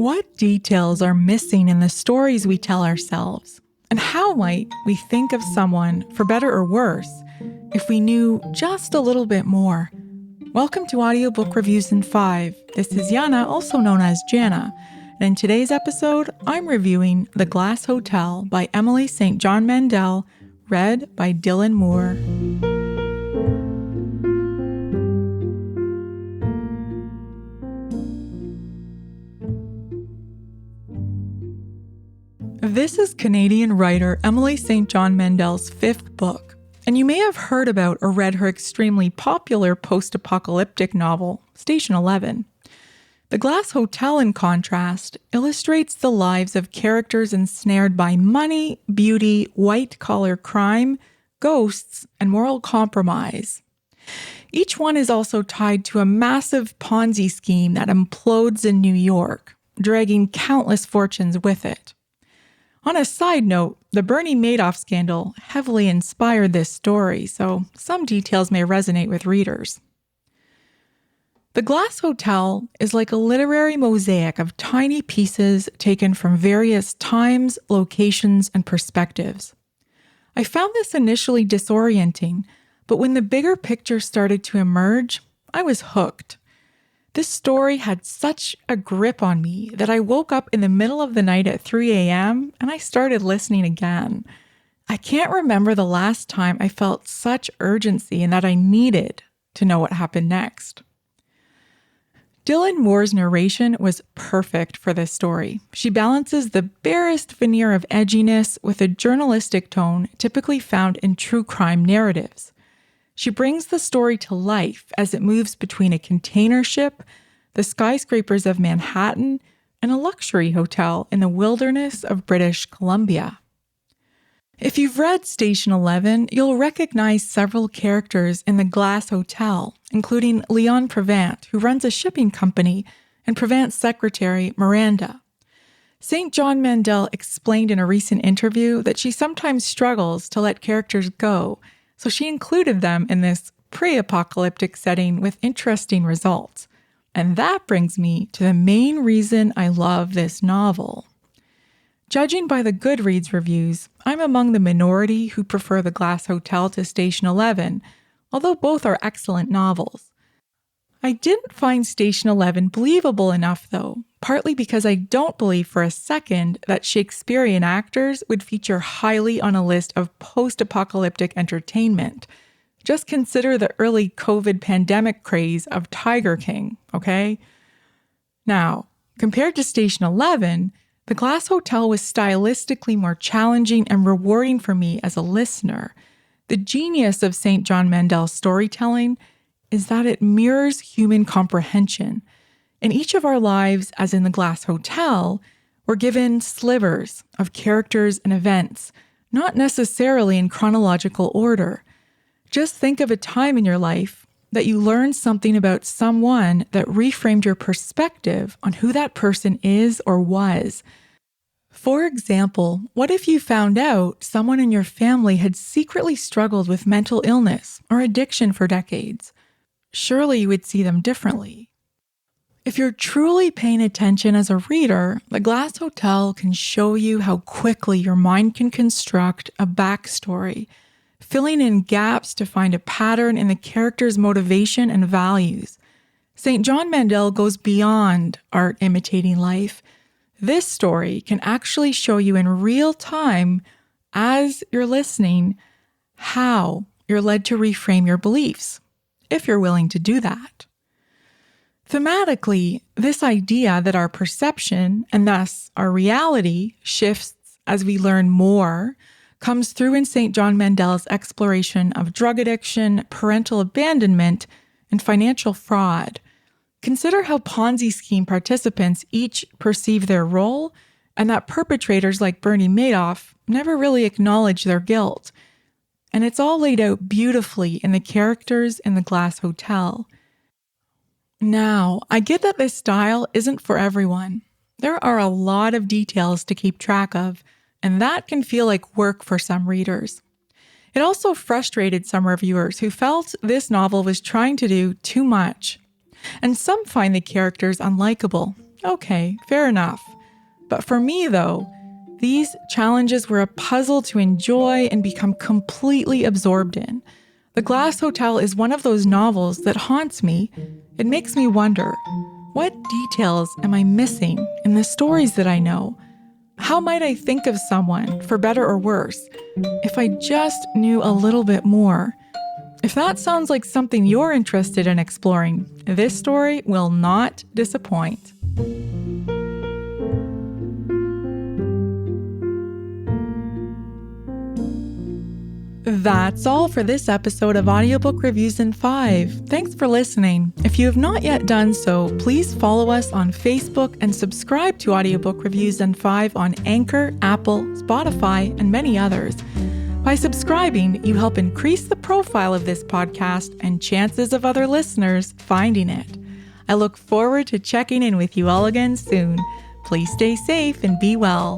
What details are missing in the stories we tell ourselves? And how might we think of someone, for better or worse, if we knew just a little bit more? Welcome to Audiobook Reviews in 5. This is Yana, also known as Jana. And in today's episode, I'm reviewing The Glass Hotel by Emily St. John Mandel, read by Dylan Moore. This is Canadian writer Emily St. John Mandel's fifth book, and you may have heard about or read her extremely popular post-apocalyptic novel, Station 11. The Glass Hotel, in contrast, illustrates the lives of characters ensnared by money, beauty, white-collar crime, ghosts, and moral compromise. Each one is also tied to a massive Ponzi scheme that implodes in New York, dragging countless fortunes with it. On a side note, the Bernie Madoff scandal heavily inspired this story, so some details may resonate with readers. The Glass Hotel is like a literary mosaic of tiny pieces taken from various times, locations, and perspectives. I found this initially disorienting, but when the bigger picture started to emerge, I was hooked. This story had such a grip on me that I woke up in the middle of the night at 3 a.m. and I started listening again. I can't remember the last time I felt such urgency and that I needed to know what happened next. Dylan Moore's narration was perfect for this story. She balances the barest veneer of edginess with a journalistic tone typically found in true crime narratives. She brings the story to life as it moves between a container ship, the skyscrapers of Manhattan, and a luxury hotel in the wilderness of British Columbia. If you've read Station 11, you'll recognize several characters in the Glass Hotel, including Leon Prevant, who runs a shipping company, and Prevant's secretary, Miranda. St. John Mandel explained in a recent interview that she sometimes struggles to let characters go, so she included them in this pre-apocalyptic setting with interesting results. And that brings me to the main reason I love this novel. Judging by the Goodreads reviews, I'm among the minority who prefer The Glass Hotel to Station 11, although both are excellent novels. I didn't find Station 11 believable enough, though, partly because I don't believe for a second that Shakespearean actors would feature highly on a list of post-apocalyptic entertainment. Just consider the early COVID pandemic craze of Tiger King, okay? Now, compared to Station 11, The Glass Hotel was stylistically more challenging and rewarding for me as a listener. The genius of St. John Mandel's storytelling is that it mirrors human comprehension. In each of our lives, as in The Glass Hotel, we're given slivers of characters and events, not necessarily in chronological order. Just think of a time in your life that you learned something about someone that reframed your perspective on who that person is or was. For example, what if you found out someone in your family had secretly struggled with mental illness or addiction for decades? Surely you would see them differently. If you're truly paying attention as a reader, The Glass Hotel can show you how quickly your mind can construct a backstory, filling in gaps to find a pattern in the character's motivation and values. St. John Mandel goes beyond art imitating life. This story can actually show you in real time, as you're listening, how you're led to reframe your beliefs, if you're willing to do that. Thematically, this idea that our perception, and thus our reality, shifts as we learn more comes through in St. John Mandel's exploration of drug addiction, parental abandonment, and financial fraud. Consider how Ponzi scheme participants each perceive their role, and that perpetrators like Bernie Madoff never really acknowledge their guilt. And it's all laid out beautifully in the characters in The Glass Hotel. Now, I get that this style isn't for everyone. There are a lot of details to keep track of, and that can feel like work for some readers. It also frustrated some reviewers who felt this novel was trying to do too much. And some find the characters unlikable, Okay, fair enough. But for me, though, these challenges were a puzzle to enjoy and become completely absorbed in. The Glass Hotel is one of those novels that haunts me. It makes me wonder, what details am I missing in the stories that I know? How might I think of someone, for better or worse, if I just knew a little bit more? If that sounds like something you're interested in exploring, this story will not disappoint. That's all for this episode of Audiobook Reviews in 5. Thanks for listening. If you have not yet done so, please follow us on Facebook and subscribe to Audiobook Reviews in 5 on Anchor, Apple, Spotify, and many others. By subscribing, you help increase the profile of this podcast and chances of other listeners finding it. I look forward to checking in with you all again soon. Please stay safe and be well.